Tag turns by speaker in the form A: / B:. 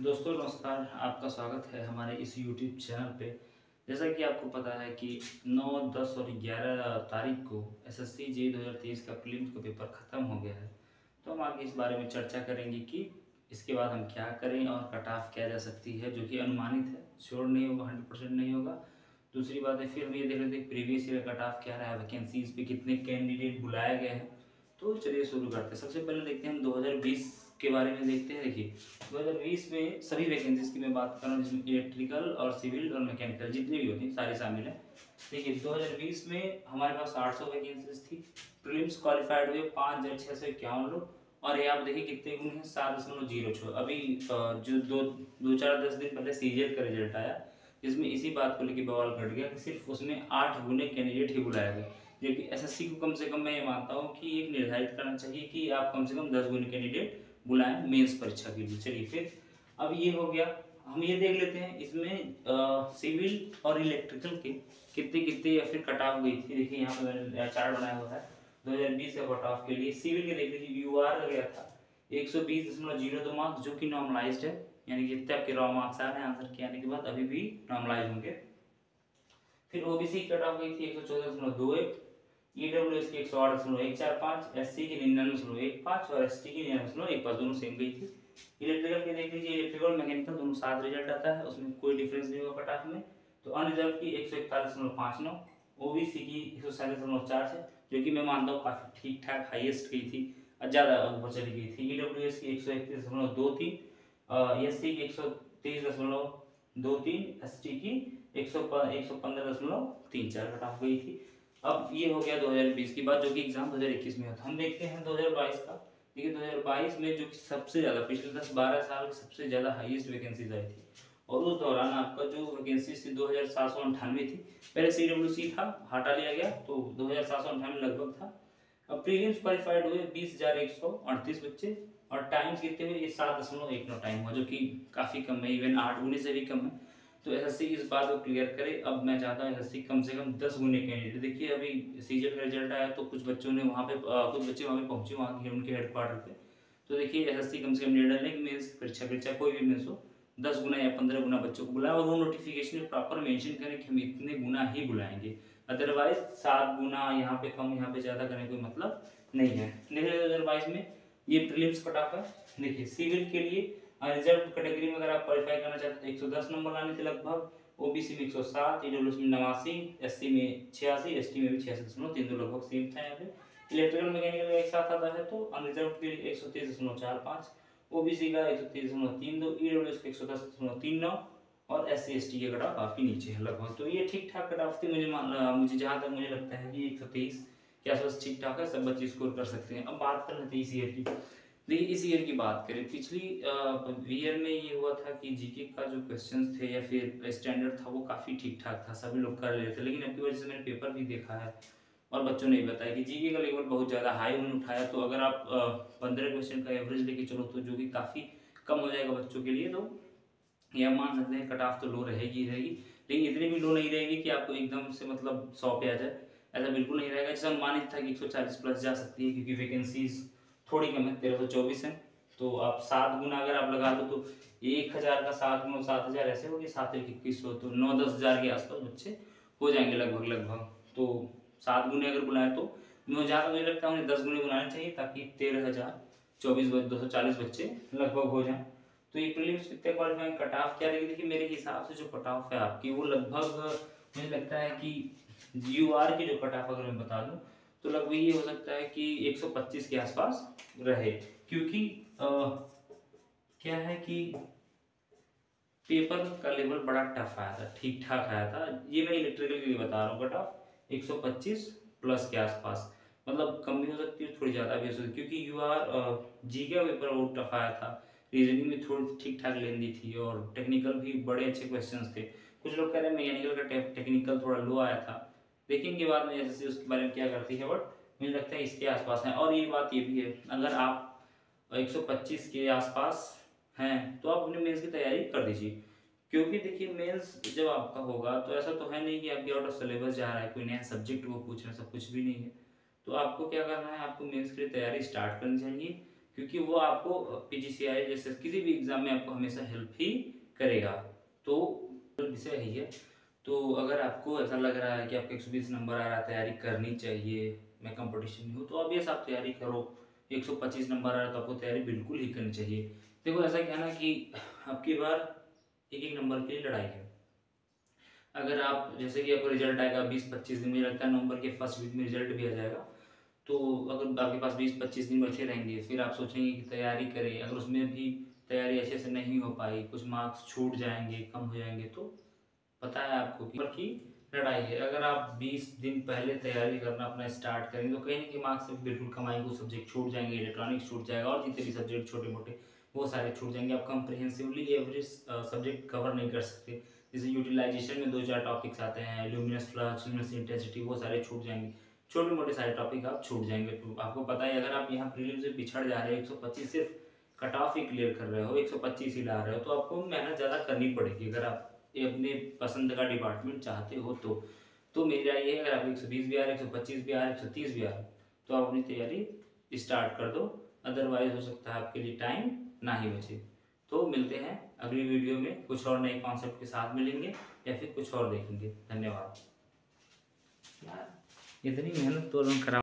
A: दोस्तों नमस्कार। आपका स्वागत है हमारे इस YouTube चैनल पे। जैसा कि आपको पता है कि 9, 10 और 11 तारीख को एसएससी जेईई 2023 का प्रीलिम्स का पेपर ख़त्म हो गया है। तो हम आगे इस बारे में चर्चा करेंगे कि इसके बाद हम क्या करें और कट ऑफ क्या जा सकती है, जो कि अनुमानित है, श्योर नहीं होगा, 100% नहीं होगा। दूसरी बात है, फिर हम ये देख लेते हैं प्रीवियस ईयर कट ऑफ क्या रहा है, वैकेंसीज पे कितने कैंडिडेट बुलाए गए हैं। तो चलिए शुरू करते हैं। सबसे पहले देखते हैं हम 2020 के बारे में देखते हैं। देखिए 2020 में सभी वैकेंसीज की मैं बात कर रहा हूँ, जिसमें इलेक्ट्रिकल और सिविल और मैकेनिकल जितनी भी होती हैं सारी शामिल है। देखिए 2020 में हमारे पास 800 वैकेंसीज थी। प्रीलिम्स क्वालिफाइड हुए 5,651 लोग। और ये आप देखिए कितने गुण हैं, 7.06। अभी जो दो चार 10 दिन पहले सीजीएल का रिजल्ट आया, जिसमें इसी बात को लेकर बवाल घट गया कि सिर्फ उसमें 8 गुने कैंडिडेट ही बुलाया गया। जबकि एसएससी को कम से कम मैं ये मानता हूँ कि एक निर्धारित करना चाहिए कि आप कम से कम 10 गुने कैंडिडेट बुलाएं मेंस परीक्षा के लिए। चलिए फिर अब ये हो गया। हम ये देख लेते हैं इसमें सिविल और इलेक्ट्रिकल के कितने कितने या फिर कट ऑफ गई थी। देखिए यहाँ पे मैंने चार्ट बनाया हुआ है 2020 के कट ऑफ के लिए। सिविल के देख लीजिए यूआर गया था 120.02 मार्क्स, जो कि नॉर्मलाइज्ड है, यानी जितने आपके रॉ मार्क्स आ रहे हैं आंसर के आने के बाद अभी भी नॉर्मलाइज होंगे। फिर ओबीसी की कट ऑफ गई थी 114.21, ईडब्ल्यूएस की 108.145, एससी की 99.15 और एसटी की 99.15, दोनों सेम गई थी। इलेक्ट्रिकल के देख लीजिए, इलेक्ट्रिकल मैकेनिकल दोनों साथ रिजल्ट आता है, उसमें कोई डिफरेंस नहीं होगा कट ऑफ में। तो अनरिजर्व की 141.59, ओबीसी की 147.46, जो कि मैं मानता हूँ काफी ठीक ठाक हाईएस्ट गई थी, ज्यादा ऊपर चली गई थी। ईडब्ल्यूएस की 131.23, एससी की 130.23, एसटी की 115.34 कट ऑफ गई थी। अब ये हो गया 2020 की बात, जो कि एग्जाम 2021 में होता। हम देखते हैं 2022 का। देखिए 2022 में जो कि सबसे ज्यादा पिछले 10-12 साल की सबसे ज्यादा हाईएस्ट वैकेंसीज आई थी, और उस दौरान आपका जो वैकेंसी थी 2798 थी। पहले सीडब्ल्यूसी था, हटा लिया गया, तो 2798 लगभग था। अब प्रीलिम्स क्वालिफाइड हुए 20,138 बच्चे, और टाइम्स कितने हुए, ये 7.19 टाइम हुआ, जो कि काफी कम है, इवन 8 गुने से भी कम है। तो एसएससी इस बात को क्लियर करे। अब मैं चाहता हूँ एसएससी कम से कम 10 गुने कैंडिडेट। देखिए अभी सीजीएल का रिजल्ट आया तो कुछ बच्चों ने वहाँ पे कुछ बच्चे वहाँ पे पहुंचे, वहाँ के उनके हेडक्वार्टर पे। तो देखिए एसएससी कम से कम निर्णय लें कि मेंस परीक्षा कोई भी मेंस हो, 10 गुना या 15 गुना बच्चों को बुलाए, और वो नोटिफिकेशन में प्रॉपर मेंशन करें कि हम इतने गुना ही बुलाएंगे। अदरवाइज 7 गुना यहाँ पे कम यहाँ पे ज्यादा करने कोई मतलब नहीं है। देखिए 2022 में ये प्रीलिम्स कट ऑफ है। देखिए सिविल के लिए रिजर्व कैटेगरी में अगर आप क्वालिफाई करना चाहते हैं तो 110 नंबर लाने थे लगभग, ओबीसी में 107, ईडब्ल्यूएस में 89, एससी में 86, एसटी में भी 66.32, लगभग सेम था यहाँ पे। इलेक्ट्रिकल मैकेनिकल का एक साथ आता है तो अनरिजर्व के लिए 123.45, ओबीसी का 123.32, ईडब्ल्यूएस का 110.39, और एससी एसटी के कट ऑफ काफी नीचे है लगभग। तो ये ठीक ठाक कट ऑफ थी। मुझे जहाँ तक मुझे लगता है कि 123 के आसपास ठीक ठाक है, सब बच्चे स्कोर कर सकते हैं। अब बात कर लेते हैं इस ईयर की। देखिए इस ईयर की बात करें, पिछली ईयर में ये हुआ था कि जीके का जो क्वेश्चंस थे या फिर स्टैंडर्ड था वो काफ़ी ठीक ठाक था, सभी लोग कर रहे थे। लेकिन अब की वजह से मैंने पेपर भी देखा है और बच्चों ने बताया कि जीके का लेवल बहुत ज़्यादा हाई उन्होंने उठाया। तो अगर आप 15 क्वेश्चन का एवरेज लेके चलो तो जो कि काफ़ी कम हो जाएगा बच्चों के लिए, तो ये आप मान सकते हैं कट ऑफ तो लो रहेगी रहेगी, लेकिन इतनी भी लो नहीं रहेगी कि आपको एकदम से मतलब 100 पे आ जाए, ऐसा बिल्कुल नहीं रहेगा। जैसा अनुमानित था कि 140 प्लस जा सकती है, क्योंकि वैकेंसीज थोड़ी कम है, 1324 है। तो आप 7 गुना अगर आप लगा दो तो 1000 का 7 गुना 7000 ऐसे हो गए, 7 एक 2100, तो 9-10 हजार के आसपास बच्चे हो जाएंगे लगभग लगभग। तो 7 गुने अगर बुलाए तो मुझे लगता है उन्हें 10 गुने बुलाने चाहिए, ताकि 13,024 240 बच्चे लगभग हो जाए। तो ये प्रीलिम्स कितने क्वालिफाइंग कट ऑफ क्या रहेगी। देखिए मेरे हिसाब से जो कट ऑफ है आपकी वो लगभग मुझे लगता है कि जीयूआर की जो कट ऑफ अगर मैं बता दूं तो लगभग ये हो सकता है कि 125 के आसपास रहे, क्योंकि क्या है कि पेपर का लेवल बड़ा टफ आया था, ठीक ठाक आया था। ये मैं इलेक्ट्रिकल के लिए बता रहा हूँ, कट ऑफ 125 प्लस के आसपास, मतलब कम भी हो सकती है थोड़ी ज़्यादा भी हो सकती है, क्योंकि जी का पेपर बहुत टफ आया था। रीजनिंग भी थोड़ी ठीक ठाक लेंदी थी, और टेक्निकल भी बड़े अच्छे क्वेश्चंस थे। कुछ लोग कह रहे हैं मैकेनिकल का टेक्निकल थोड़ा लो आया था, देखेंगे बाद में जैसे उसके बारे में क्या करती है, बट मुझे लगता है इसके आसपास है। और ये बात ये भी है, अगर आप 125 के आसपास हैं तो आप अपने मेंस की तैयारी कर दीजिए, क्योंकि देखिए मेंस जब आपका होगा तो ऐसा तो है नहीं कि आपके आउट ऑफ सिलेबस जा रहा है, कोई नया सब्जेक्ट वो पूछ रहे हैं, सब कुछ भी नहीं है। तो आपको क्या करना है, आपको मेंस के लिए तैयारी स्टार्ट करनी चाहिए। क्योंकि वो आपको पीजीसीआई जैसे किसी भी एग्जाम में आपको हमेशा हेल्प ही करेगा। तो विषय यही है। तो अगर आपको ऐसा लग रहा है कि आपको 120 नंबर आ रहा है, तैयारी करनी चाहिए, मैं कंपटीशन में हूँ, तो अब ये सब तैयारी करो। 125 नंबर आ रहा है तो आपको तैयारी बिल्कुल ही करनी चाहिए। देखो ऐसा क्या ना कि आपकी बार एक एक नंबर के लिए लड़ाई है। अगर आप जैसे कि आपको रिजल्ट आएगा 20-25 दिन, मुझे लगता है नवंबर के फर्स्ट वीक में रिजल्ट भी आ जाएगा। तो अगर आपके पास 20-25 दिन बचे रहेंगे, फिर आप सोचेंगे कि तैयारी करें, अगर उसमें भी तैयारी अच्छे से नहीं हो पाई, कुछ मार्क्स छूट जाएंगे, कम हो जाएंगे, तो पता है आपको कि लड़ाई है। अगर आप 20 दिन पहले तैयारी करना अपना स्टार्ट करेंगे तो कहीं ना कहीं मार्क्स बिल्कुल कम आएंगे, वो सब्जेक्ट छूट जाएंगे, इलेक्ट्रॉनिक्स छूट जाएगा और जितने भी सब्जेक्ट छोटे मोटे वो सारे छूट जाएंगे। आप कंप्रिहेंसिवली एवरी सब्जेक्ट कवर नहीं कर सकते। जैसे यूटिलाइजेशन में 2-4 टॉपिक्स आते हैं, ल्यूमिनस फ्लक्स, ल्यूमिनस इंटेंसिटी, वो सारे छूट जाएंगे, छोटे मोटे सारे टॉपिक आप छूट जाएंगे। तो आपको पता है अगर आप यहाँ प्रीलिम्स से पिछड़ जा रहे हो, 125 सिर्फ कट ऑफ ही क्लियर कर रहे हो, 125 ही ला रहे हो, तो आपको मेहनत ज़्यादा करनी पड़ेगी अगर आप ये अपने पसंद का डिपार्टमेंट चाहते हो तो मेरी राय ये है, अगर आपको 120 भी आ रहा है, 125 भी आ रहा है, 130 भी आ रहा है, तो आप अपनी तैयारी स्टार्ट कर दो। अदरवाइज हो सकता है आपके लिए टाइम ना ही बचे। तो मिलते हैं अगली वीडियो में, कुछ और नए कॉन्सेप्ट के साथ मिलेंगे या फिर कुछ और देखेंगे। धन्यवाद। यार इतनी मेहनत तो खराब